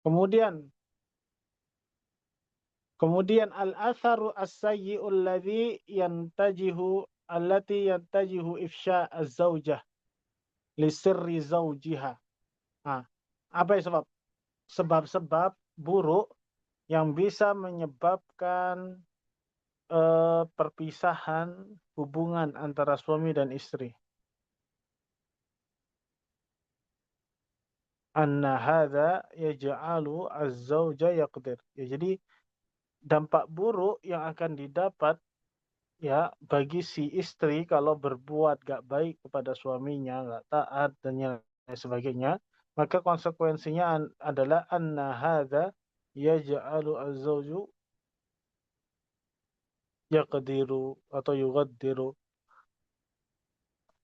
Kemudian al-atharu as-sayyi'ul ladzi yantajihu ifsha az-zaujah li sirri zaujiha. Nah, apa ya sebab? Sebab-sebab buruk yang bisa menyebabkan perpisahan hubungan antara suami dan istri. Anna hadza yaj'alu az-zauja yaqdir. Ya, jadi dampak buruk yang akan didapat ya bagi si istri kalau berbuat gak baik kepada suaminya, gak taat dan yang lain sebagainya, maka konsekuensinya adalah anna hadza yaj'alu az-zauju yaqdiru atau yughaddiru.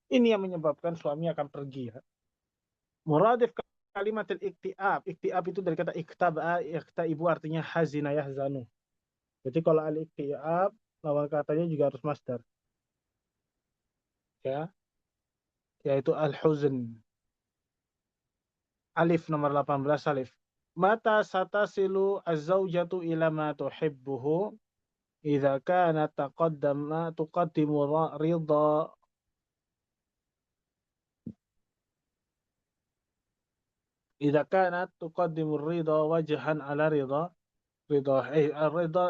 Ini yang menyebabkan suami akan pergi ya. Muradif kalimat al-iktiab. Iktiab itu dari kata iktaba, ibu artinya hazina yahzanu. Jadi kalau al-iktiab lawan katanya juga harus masdar. Ya, yaitu al-huzn. Alif nomor 18 alif. Mata satasilu az-zaujatu ila ma tuhibbuhu idza kanat tuqaddimu ridha idza kanat tuqaddimu ridha wajhan ala ridha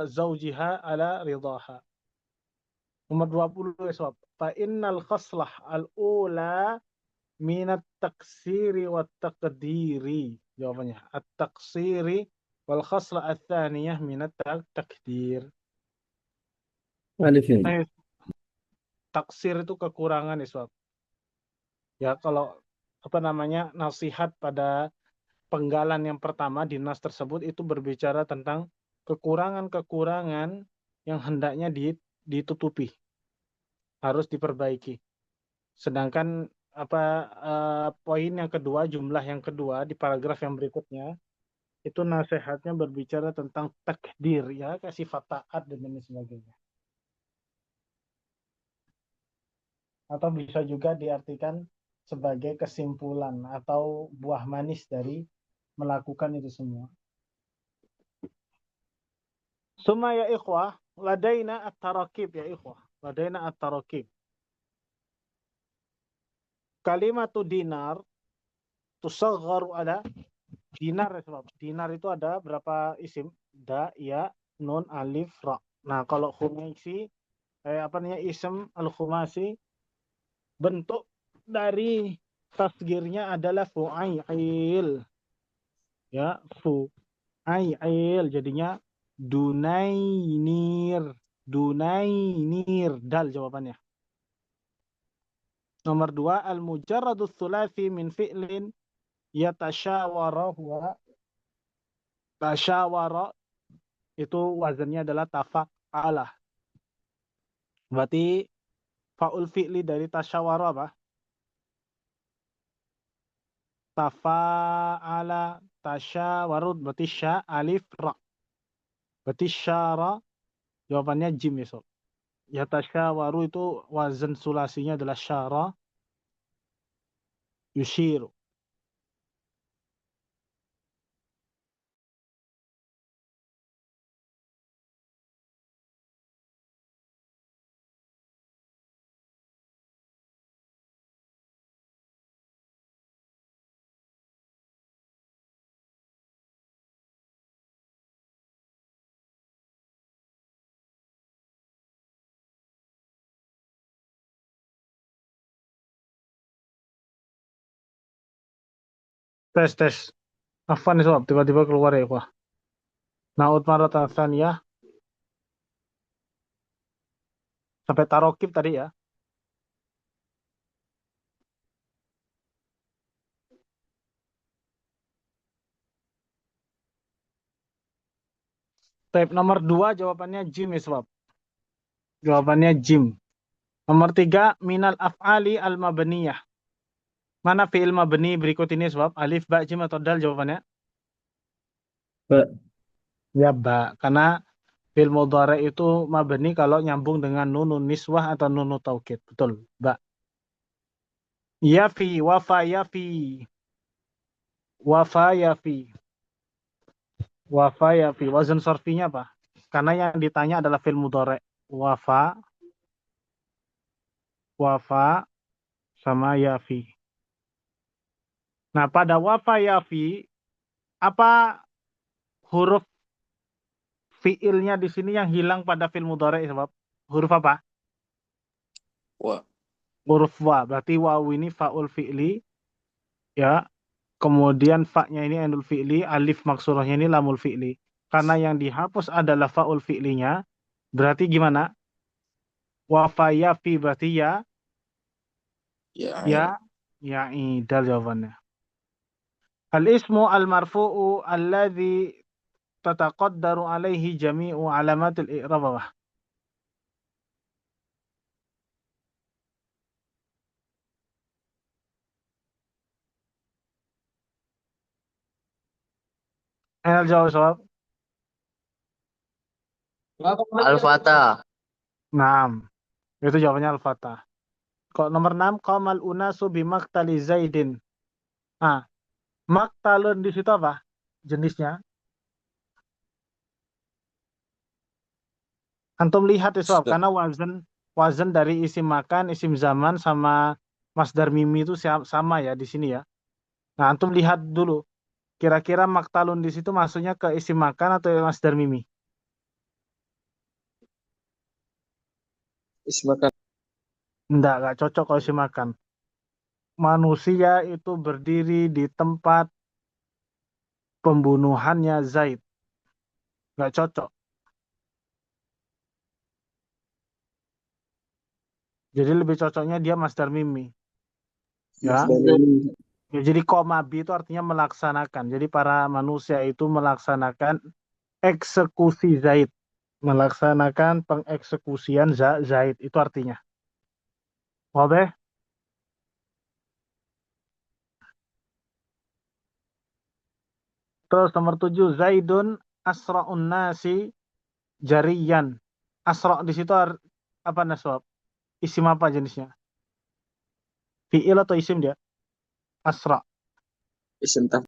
zawjiha ala ridaha. Nomor 20 ya, fa innal khaslah al-ula minat taksiri wa taqdiri. Jawabannya at-taksiri wal khaslah ats-tsaniyah minat takdir. Alif ini. Taksir itu kekurangan ya, Sob. Ya, kalau apa namanya nasihat pada penggalan yang pertama di nas tersebut itu berbicara tentang kekurangan-kekurangan yang hendaknya ditutupi, harus diperbaiki. Sedangkan apa poin yang kedua, jumlah yang kedua di paragraf yang berikutnya itu nasihatnya berbicara tentang takdir ya, kasih taat dan lain sebagainya. Atau bisa juga diartikan sebagai kesimpulan atau buah manis dari melakukan itu semua. Suma ya ikhwah, ladaina at-tarakib ya ikhwah. Ladaina at-tarakib. Kalimatu dinar tusagharu ala dinar ya sebab. Dinar itu ada berapa isim? Da, ya, nun, alif, ra. Nah, kalau khumasi apa namanya isim al-khumasi bentuk dari tasgirnya adalah fu'ail. Ya, fu'ail jadinya dunainir. Dunainir dal jawabannya. Nomor 2 al-mujarradus thulathi min fi'lin yatashawara huwa tashawara itu wazannya adalah tafa'ala. Berarti fa'ul fi'li dari tashawara apa? Tafa'ala tasyawarud berarti sya alif ra. Berarti syara jawabannya jim ya sob. Ya tasyawaru itu wazan sulasinya adalah syara yushiru. Tes. Afan sob tiba-tiba keluar ya wah. Naud maratan ya sampai tarokib tadi ya. Tab nomor 2 jawabannya jim ya sob. Jawabannya jim. Nomor 3 minal af'ali al-mabniyah. Mana fi'il mabni berikut ini sebab alif, ba, jim atau dal jawabannya? Ba. Ya ba, karena fi'il mudhari itu mabni kalau nyambung dengan nunun niswah atau nunun taukid. Betul, ba. Yafi, wafa, yafi. Wafa, yafi. Wafa ya fi. Wazan sorfinya apa? Karena yang ditanya adalah fi'il mudhari. Wafa, wafa sama yafi. Nah, pada wafa yafi, apa huruf fiilnya di sini yang hilang pada fi'il mudhari sebab huruf apa? Wah, Huruf wa. Berarti waw ini faul fi'li ya. Kemudian fa-nya ini ainul fi'li, alif maksurahnya ini lamul fi'li. Karena yang dihapus adalah faul fi'linya, berarti gimana? Wafa yafi berarti ya, ya ya, ini. ya idal jawabannya. Al-ismu al-marfu'u alladhi tataqaddaru alaihi jami'u alamatil i'rab. Ayo jawab soal. Al-Fatah. Naam. Itu jawabannya al-fatah. Kok nomor 6 qamal unasu bimaktali zaidin. Ah, maktalun di situ apa? Jenisnya. Antum lihat ya soal, Sudah. karena wazan wazan dari isim makan, isim zaman sama masdar mimi itu sama ya di sini ya. Nah, antum lihat dulu. Kira-kira maktalun di situ maksudnya ke isim makan atau masdar mimi? Ismakan. Enggak cocok kalau isim makan. Manusia itu berdiri di tempat pembunuhannya Zaid. Enggak cocok. Jadi lebih cocoknya dia masdar mimi. Mas Ya. Dani. Ya, jadi koma bi itu artinya melaksanakan. Jadi para manusia itu melaksanakan eksekusi Zaid. Melaksanakan pengeksekusian Zaid. Itu artinya. Oke? Terus nomor 7. Zaidun asra'un nasi jariyan. Asra' di situ apa nasab? Isim apa jenisnya? Fi'il atau isim dia? Asra'. Isim taf.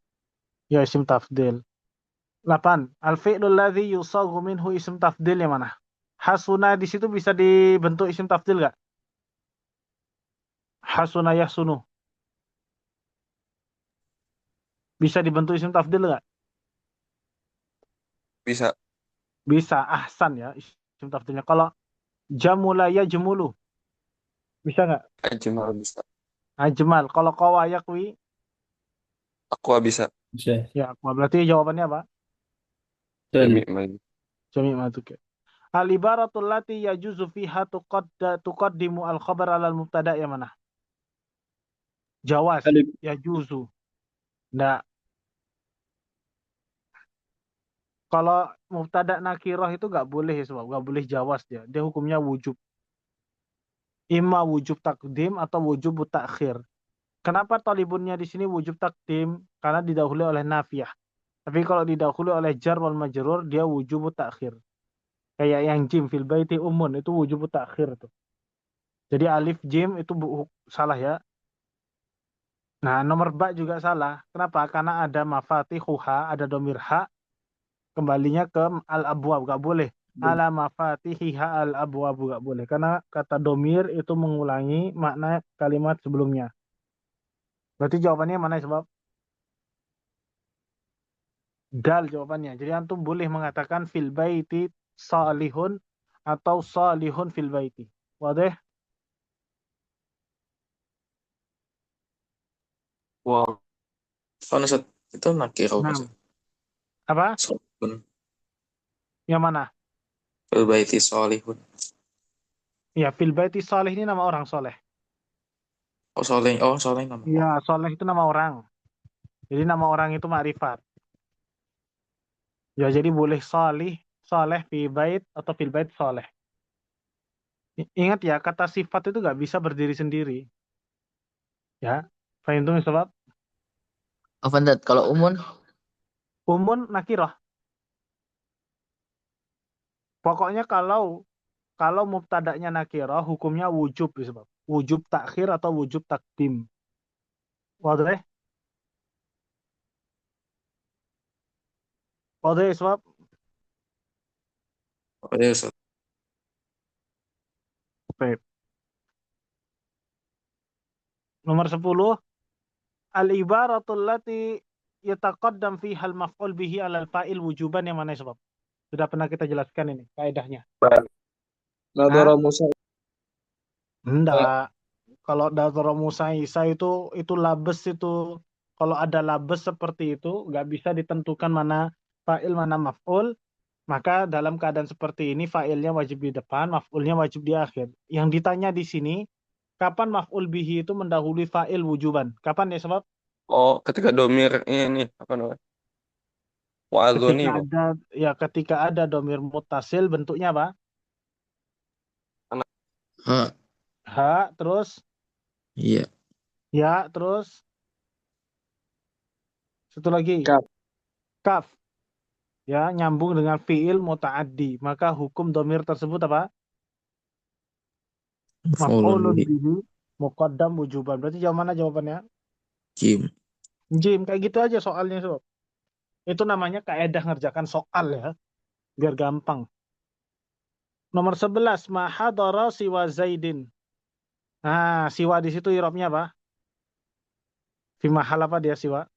Ya isim tafdil. 8. Al-fi'lul ladzi yusaghu minhu isim tafdil yang mana? Hasuna di situ bisa dibentuk isim tafdil nggak? Hasuna yahsunu. Bisa dibentuk isim tafdil nggak? Bisa. Bisa. Ahsan ya isim tafdilnya. Kalau jamula yajmulu. Bisa nggak? Ajmal bisa. Ajmal. Kalau qawa yakwi. Aku bisa. Bisa. Ya, berarti jawabannya apa? Demi Betul. lagi. Jami' maduk ya. Al-ibaratul lati yajuzu fiha tuqaddimu al-khabar ala al-mubtada yang mana? Jawaz. Alif. Yajuzu. Nggak. Kalau mubtada nakirah itu nggak boleh ya sebab nggak boleh jawaz dia. Dia hukumnya wujub. Ima wujub takdim atau wujub takhir. Kenapa talibunnya di sini wujub takdim? Karena didahului oleh nafiyah. Tapi kalau didahului oleh jar wal majrur dia wujub takhir. Kayak yang jim fil baiti umun itu wujub takhir tuh. Jadi alif jim itu salah ya. Nah, nomor ba juga salah. Kenapa? Karena ada mafatihuha, ada domir ha, kembalinya ke al-abwab. Gak boleh. Ala mafatihiha al-abwab. Gak boleh. Karena kata domir itu mengulangi makna kalimat sebelumnya. Berarti jawabannya mana ya, sebab? Dal jawabannya. Jadi antum boleh mengatakan fil baiti salihun atau salihun fil baiti. Wadah? Wow. Soalnya itu nakir kalau Nah, bahasa. apa? Solihun. Yang mana? Fil baiti solihun. Ya, fil baiti salih ini nama orang soleh. Oh soleh. Oh soleh nama. Ya, soleh itu nama orang. Jadi nama orang itu makrifat. Ya, jadi boleh salih, soleh fi bait atau fil bait soleh. Ingat ya, kata sifat itu nggak bisa berdiri sendiri. Ya, fahim sebab Avandat. Kalau umun, umun nakirah. Pokoknya kalau kalau mubtada'nya nakirah, hukumnya wujub sebab wujub takhir atau wujub takdim. Wadah? Qadhi Iswab. Oh, ya, Ustaz. Baik. Nomor 10, al-ibaratul lati yataqaddam fiha al-maf'ul bihi 'ala al-fa'il wujuban, yang mana Iswab? Sudah pernah kita jelaskan ini kaidahnya. Hah? Nadara Musa. Enggak. Kalau Nadhara Musa Isa itu labes itu. Kalau ada labes seperti itu nggak bisa ditentukan mana fa'il mana maf'ul, maka dalam keadaan seperti ini fa'ilnya wajib di depan, maf'ulnya wajib di akhir. Yang ditanya di sini, kapan maf'ul bihi itu mendahului fa'il wujuban? Kapan ya sebab? Oh, ketika domir ini apa namanya? Ketika Wa'adzoni, Bang. ada ketika ada domir muttasil, bentuknya apa? Anak Ha, Ha, terus iya. ya, terus satu lagi kaf. kaf, ya, nyambung dengan fiil muta'addi, maka hukum domir tersebut apa? Maf'ulun Maf'ulun bihi. bihi muqaddam wujuban. Berarti jawab mana jawabannya? Jim. Jim. Kayak gitu aja soalnya sob. Itu namanya kaedah ngerjakan soal ya, biar gampang. Nomor 11, ma hadara siwa Zaidin. Nah, siwa di situ irobnya apa? Fi mahal apa dia siwa?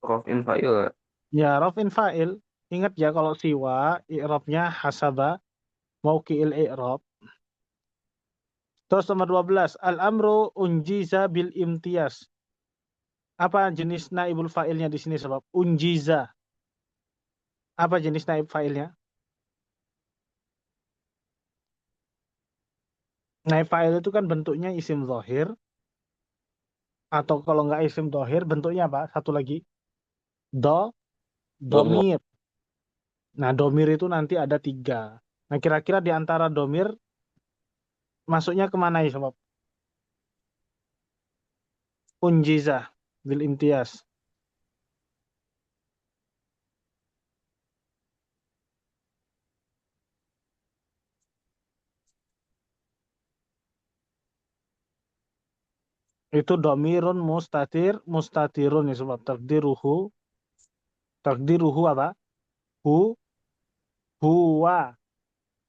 Rofin fa'il. Ya, rafin fa'il. Ingat ya kalau siwa i'rabnya hasaba mauqi'il i'rab. Terus nomor 12, al-amru unjiza bil imtiyaz. Apa jenis naibul fa'ilnya di sini sebab? Unjiza. Apa jenis naib fa'ilnya? Naib fa'il itu kan bentuknya isim zahir, atau kalau nggak isim zahir bentuknya apa? Satu lagi. Do, Domir. domir. Nah, domir itu nanti ada 3. Nah, kira-kira di antara domir masuknya kemana ya sebab? Unjiza bil imtiyaz. Itu domirun mustatir, mustatirun ya sebab takdiruhu apa? Hu, huwa.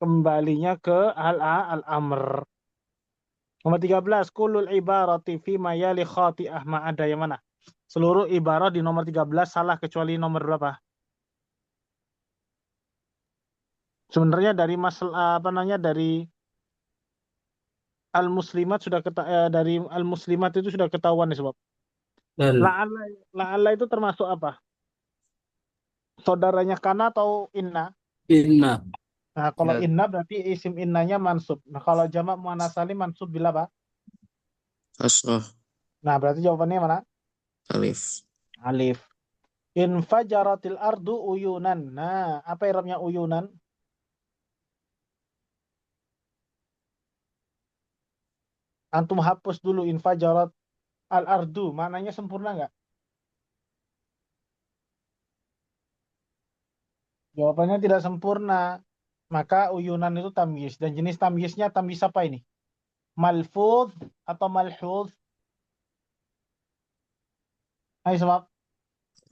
Kembalinya ke al-amr. Nomor 13, kulul ibarati fi mayali khati'ah ma'ada, yang mana? Seluruh ibarat di nomor 13 salah kecuali nomor berapa? Sebenarnya dari masalah apa namanya, dari al-muslimat dari al-muslimat itu sudah ketahuan nih sebab. Dan La'alla, la'alla itu termasuk apa? Saudaranya kana atau inna? inna Nah, kalau Ya, inna berarti isim innanya mansub. Nah, kalau jamak muannas salim mansub bila apa? Asrah. Nah, berarti jawabannya mana? Alif. Alif. Infajaratil ardu uyunan. Nah, apa irabnya uyunan? Antum hapus dulu infajarat al ardu. Maknanya sempurna nggak? Jawabannya tidak sempurna. Maka uyunan itu tamyiz. Dan jenis tamyiznya tamyiz apa ini? Malfuz atau malhuz? Ayo sebab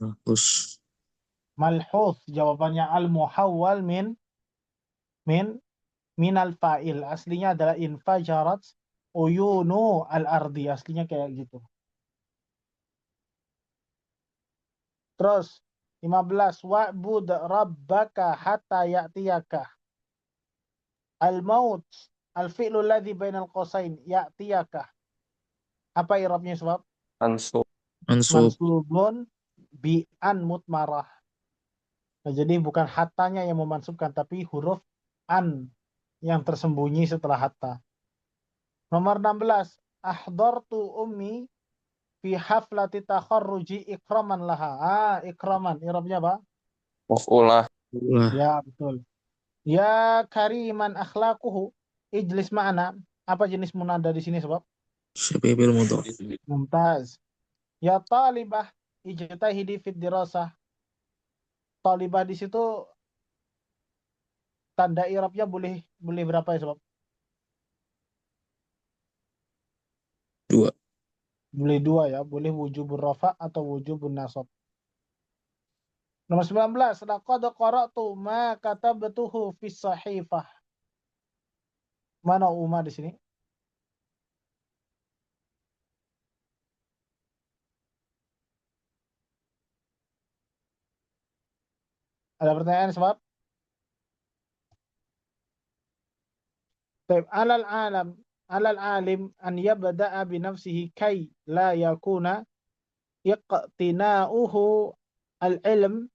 Hapus. malhuz. Jawabannya al-muhawwal min minal fa'il. Aslinya adalah infajarat uyunu al-ardi. Aslinya kayak gitu. Terus 15, wa'bud rabbaka hatta ya'tiyaka. Al-maut al-fi'lu alladhi bainal qausain ya'tiyaka. Apa i'rabnya sebab? Ansub. Mansub. Mansubun bi an mutmarah. Nah, jadi bukan hatanya yang memansubkan, tapi huruf an yang tersembunyi setelah hatta. Nomor 16, ahdartu ummi fi haflati takharruji ikraman laha. Ikraman i'rabnya apa? Maf'ulah. Ulah. Ya, betul. Ya kariman akhlaquhu ijlis ma'ana. Apa jenis munada di sini sebab? Syafi'il mudhaf. Mumtaz. Ya talibah ijtahidi fid dirasah. Talibah di situ tanda i'rabnya boleh boleh berapa ya sebab? 2. Boleh 2 ya, boleh wujubur rafa atau wujubun nasab. Nomor 19. Laqad qara'tu ma katabtuhu fis sahifah. Mana Uma di sini? Ada pertanyaan sebab? Baik, alal alim an yabda'a bi nafsihi kay la yakuna iqtina'uhu al-ilm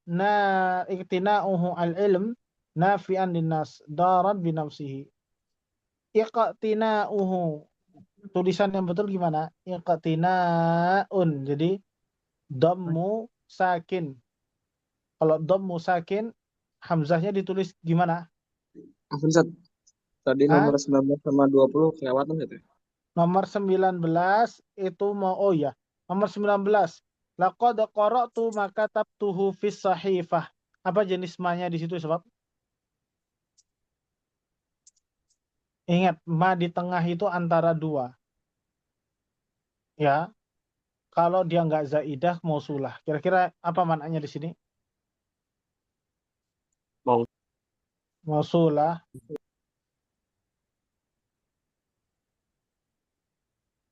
iqtina'uhu al-ilm nafi'an linnas daran bi nafsihi. Iqtina'uhu, tulisan yang betul gimana? Iqtina'un. Jadi dhammu sakin. Kalau dhammu sakin, hamzahnya ditulis gimana? Ustaz, tadi Hah? nomor 19 sama 20 kelewatan gitu. Nomor 19 itu mau, ya. Nomor 19. Laqad qara'tu ma katabtuhu fis sahifah. Apa jenis ma-nya di situ sebab? Ingat, ma di tengah itu antara dua. Ya. Kalau dia nggak zaidah, mausulah. Kira-kira apa maknanya di sini? Mau. Mausulah.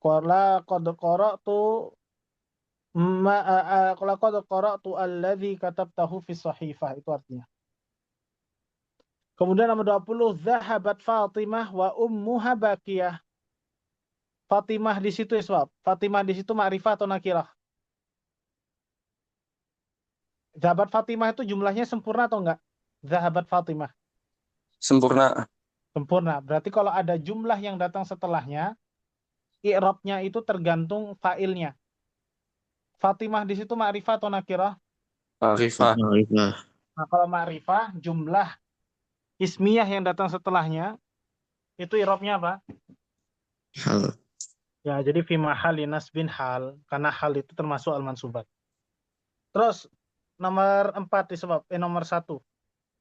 Laqad qara'tu laqad qara'tu alladzi katabtahu fis sahifah. Itu artinya. Kemudian nomor 20, zahabat Fatimah wa ummuha Baqiyah. Fatimah di situ iswab. Fatimah di situ ma'rifah atau nakirah? Zahabat Fatimah itu jumlahnya sempurna atau enggak? Zahabat Fatimah. Sempurna. Sempurna. Berarti kalau ada jumlah yang datang setelahnya, i'rabnya itu tergantung fa'ilnya. Fatimah di situ ma'rifah atau nakirah? Arifah. Ma'rifah. Nah, kalau ma'rifah, jumlah ismiyah yang datang setelahnya, itu i'rabnya apa? Hal. Ya, jadi fi mahali nasbin hal, karena hal itu termasuk al-mansubat. Terus nomor 4 disebab nomor 1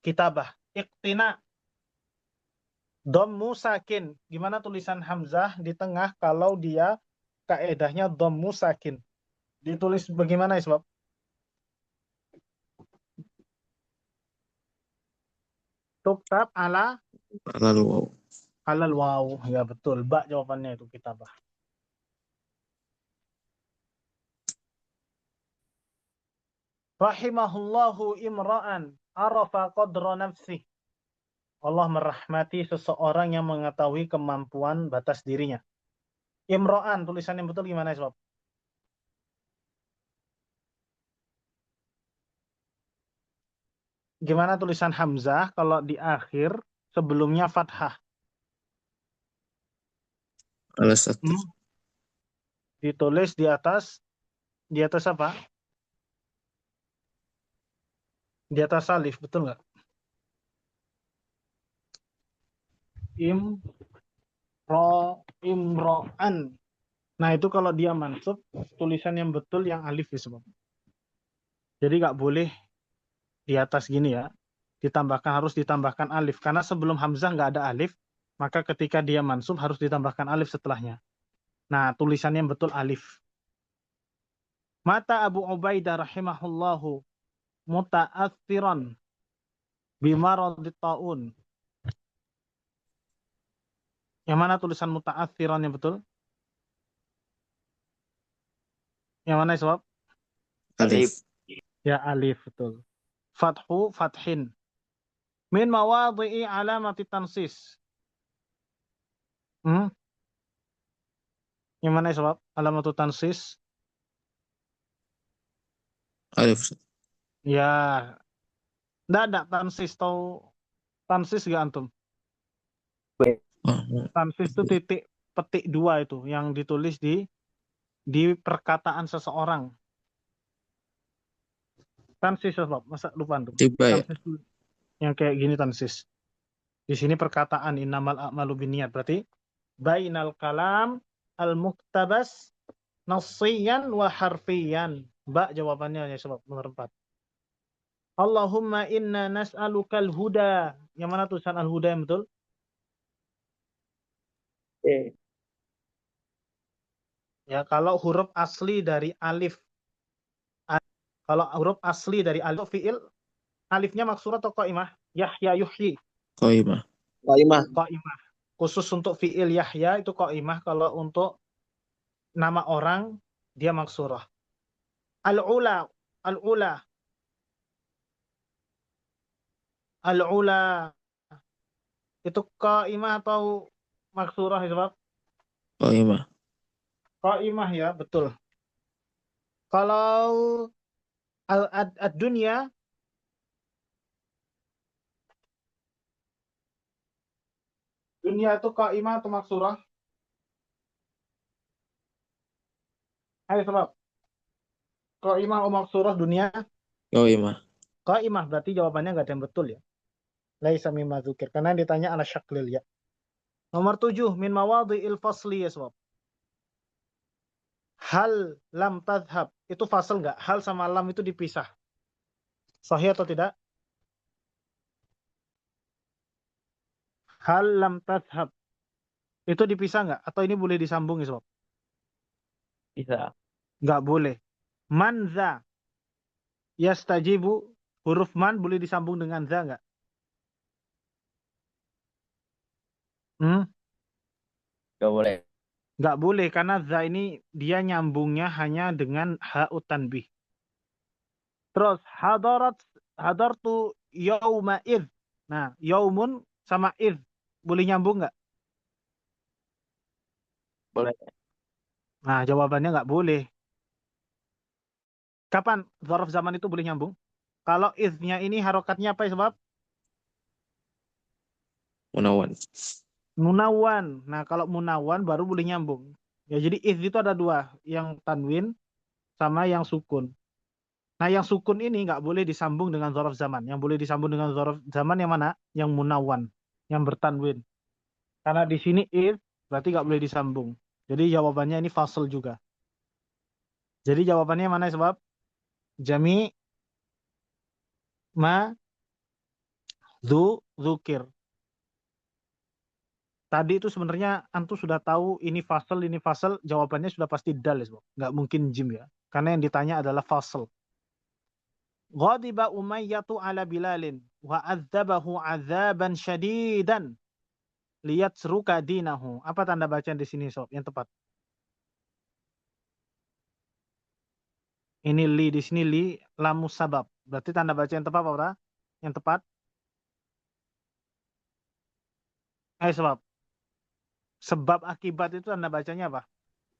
kitabah iqtina dhammu sakin. Gimana tulisan hamzah di tengah kalau dia kaedahnya dhammu sakin? Ditulis bagaimana sebab? Tuktab ala Lalu alal waw. Ya betul, ba jawabannya itu kitabah. Rahimahullahu imra'an arafa qadra nafsih. Allah merahmati seseorang yang mengetahui kemampuan batas dirinya. Imra'an, tulisan yang betul gimana sebab? Gimana tulisan hamzah kalau di akhir sebelumnya fathah? ala satu. Ditulis di atas apa? Di atas alif, betul nggak? Imro'an. Nah itu kalau dia mansub, tulisan yang betul yang alif disebut. Jadi nggak boleh di atas gini ya, harus ditambahkan alif. Karena sebelum hamzah nggak ada alif, maka ketika dia mansub harus ditambahkan alif setelahnya. Nah tulisannya yang betul alif. Mata Abu Ubaidah rahimahullahu muta'athiran bimaradit ta'un. Yang mana tulisan muta'athiran yang betul? Yang mana sebab? Alif. Ya alif, betul. Fathu fathin. Min mawadhi'i alamati tansis. Yang mana sebab? Alamatu tansis. Alif. Ya. Nggak ada tansis. Tahu tansis gak antum? Tansis itu titik petik 2 itu. Yang ditulis di perkataan seseorang. Tansis sebab. Masa lupa antum? Tiba ya. Tansis yang kayak gini tansis. Di sini perkataan innamal a'malu binniyat. Berarti bainal kalam al-muktabas nassiyan wa harfiyan. Ba jawabannya ya sebab nomor 4. Allahumma inna nas'alukal huda. Yang mana tulisan al-huda yang betul? Ya, kalau huruf asli dari alif Kalau huruf asli dari alif fiil, alifnya maksurah atau qaimah? Yahya yuhyi. Qaimah. Qaimah. Khusus untuk fiil Yahya itu qaimah. Kalau untuk nama orang dia maksurah. Al-ula, al-ula, al-ula itu qaimah atau maksurah ya, sebab? Qaimah. Qaimah ya, betul. Kalau ad-dunya, dunia itu qaimah atau maksurah? Ayo sebab. Qaimah atau maksurah dunia? Qaimah. Qaimah, berarti jawabannya nggak ada yang betul ya. Laisa mimma dzukir. Karena yang ditanya ala syaklil ya. Nomor 7, min mawadhi'il fasli ya sebab. Hal lam tadhhab. Itu fasal nggak? Hal sama lam itu dipisah. Sahih atau tidak? Hal lam tadhhab. Itu dipisah nggak? Atau ini boleh disambung ya sebab? Bisa. Nggak boleh. Man za yastajibu. Huruf man boleh disambung dengan za nggak? Gak boleh. Nggak boleh karena za ini dia nyambungnya hanya dengan ha'ut tanbih. Terus hadartu yauma id. Nah, yaumun sama id boleh nyambung nggak? Boleh. Nah, jawabannya nggak boleh. Kapan dzaraf zaman itu boleh nyambung? Kalau idnya ini harokatnya apa ya sebab? Munawan. Munawan. Nah, kalau munawan baru boleh nyambung. Ya, jadi id itu ada dua, yang tanwin sama yang sukun. Nah, yang sukun ini nggak boleh disambung dengan dzaraf zaman. Yang boleh disambung dengan dzaraf zaman yang mana? Yang munawan, yang bertanwin. Karena di sini id berarti nggak boleh disambung. Jadi jawabannya ini fasl juga. Jadi jawabannya mana ya sebab? Jami ma dzukir. Tadi itu sebenarnya antum sudah tahu ini fasal, jawabannya sudah pasti dal ya, sebab. Nggak mungkin jim ya. Karena yang ditanya adalah fasal. Ghadiba Umayyatu ala Bilalin wa adzabahu adzaban syadidan liyatsruka dinahu. Apa tanda bacaan di sini sob? Yang tepat. Ini li di sini li lamus sabab. Berarti tanda baca yang tepat apa? Yang tepat? Sebab. Sebab akibat itu tanda bacanya apa?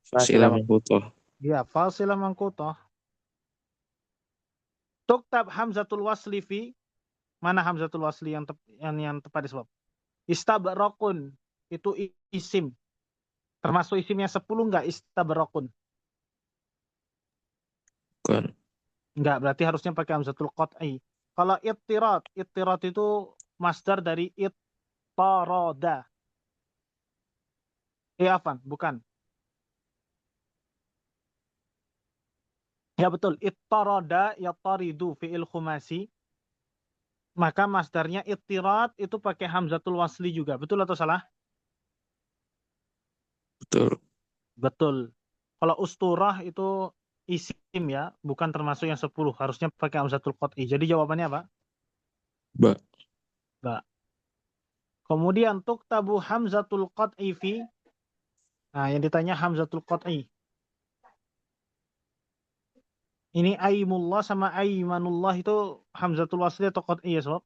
Fasilah mangkutoh. Ya, fasilah mangkutoh. Tuktab hamzatul wasli fi. Mana hamzatul wasli yang tepat disebab? Istabrakun. Itu isim. Termasuk isim yang 10 enggak istabrakun? Bukan. Enggak, berarti harusnya pakai hamzatul qat'i. Kalau ittirat itu masdar dari ittarada. Afan, bukan. Ya betul, ittarada yattaridu fi'il khumasi. Maka masdarnya ittirat itu pakai hamzatul wasli juga. Betul atau salah? Betul. Betul. Kalau usturah itu isim ya, bukan termasuk yang 10. Harusnya pakai hamzatul qat'i. Jadi jawabannya apa? Ba. Ba. Kemudian tuktabu hamzatul qat'i fi. Nah, yang ditanya hamzatul qat'i. Ini aimullah sama aimanullah itu hamzatul wasli atau qat'i ya, sob?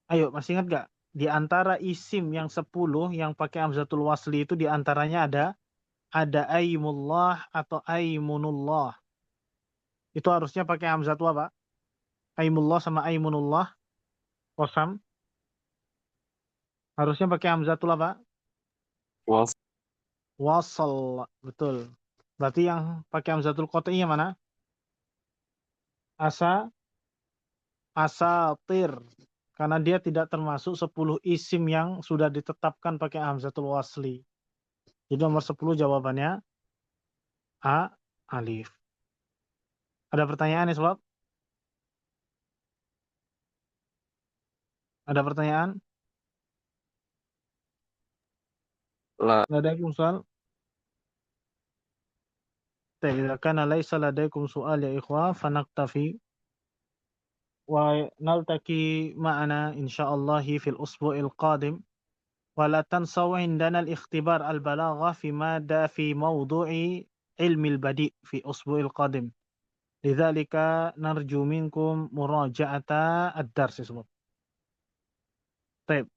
Ayo, masih ingat gak? Di antara isim yang 10 yang pakai hamzatul wasli itu di antaranya ada aimullah atau aimunullah. Itu harusnya pakai hamzatul apa? Aimullah sama aimunullah. Qasam. Harusnya pakai hamzatul apa? Was. Wasal. Betul. Berarti yang pakai hamzatul qat'i yang mana? Asatir. Karena dia tidak termasuk 10 isim yang sudah ditetapkan pakai hamzatul wasli. Jadi nomor 10 jawabannya A, alif. Ada pertanyaan ya, Sob? Ada pertanyaan? La. Nggak ada, Soal? طيب إذا كان ليس لديكم سؤال يا إخوة فنكتفي ونلتقي معنا إن شاء الله في الأسبوع القادم. ولا تنسوا عندنا الاختبار البلاغة في موضوع علم البديع في الأسبوع القادم. لذلك نرجو منكم مراجعة الدرس. طيب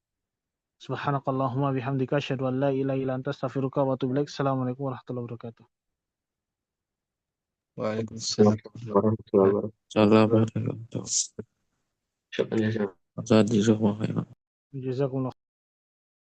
سبحانك اللهم بحمدك أشهد أن لا إله إلا أنت أستغفرك وأتوب إليك. السلام عليكم ورحمة الله وبركاته. Waalaikumsalam warahmatullahi wabarakatuh. Assalamualaikum warahmatullahi wabarakatuh. Syukran ya. Jazakumullah khairan. جزاكم الله